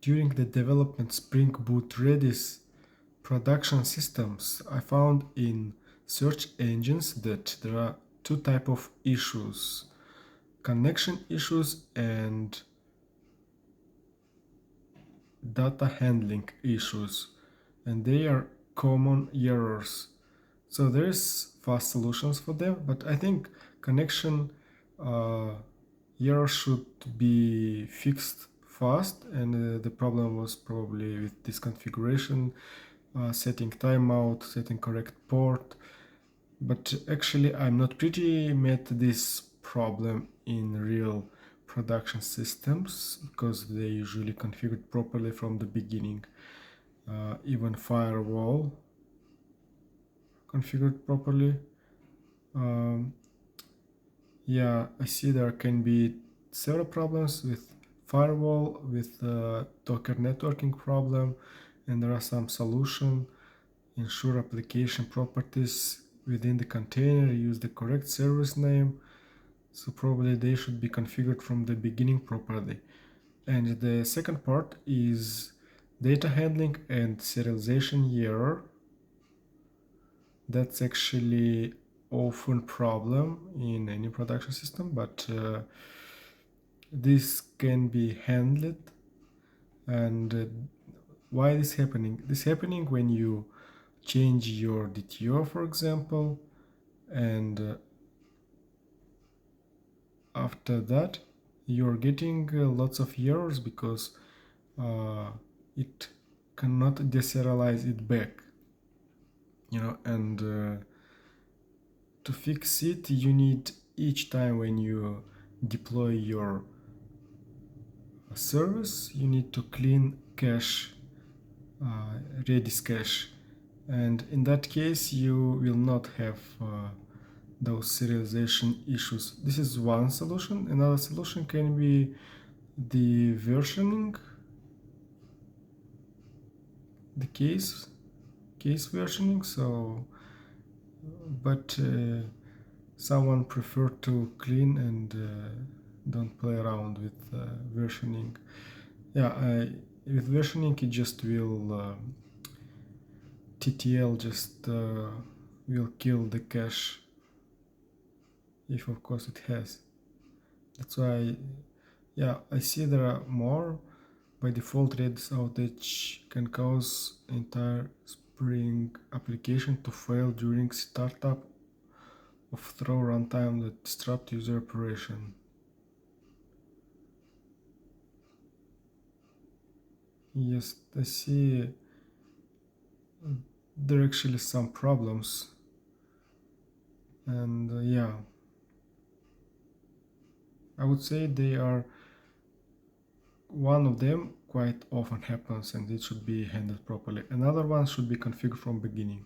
During the development Spring Boot Redis production systems, I found in search engines that there are two types of issues: connection issues and data handling issues, and they are common errors. So there's fast solutions for them, but I think connection error should be fixed fast, and the problem was probably with this configuration, setting timeout, setting correct port. But actually I'm not pretty met this problem in real production systems because they usually configured properly from the beginning. Even firewall configured properly. Yeah, I see there can be several problems with firewall, with Docker networking problem, and there are some solution. Ensure application properties within the container use the correct service name. So probably they should be configured from the beginning properly. And the second part is data handling and serialization error. That's actually often problem in any production system, but this can be handled. And why this happening? This happening when you change your DTO, for example, and after that you're getting lots of errors because it cannot deserialize it back, and to fix it you need each time when you deploy your service you need to clean cache, Redis cache, and in that case you will not have those serialization issues. This is one solution. Another solution can be the versioning, the case versioning. So but someone prefer to clean and don't play around with versioning. With versioning it just will TTL just will kill the cache, if of course it has. That's why, I see there are more. By default, Redis outage can cause entire Spring application to fail during startup of throw runtime that disrupt user operation. Yes, I see there are actually some problems, and I would say they are one of them quite often happens and it should be handled properly. Another one should be configured from beginning.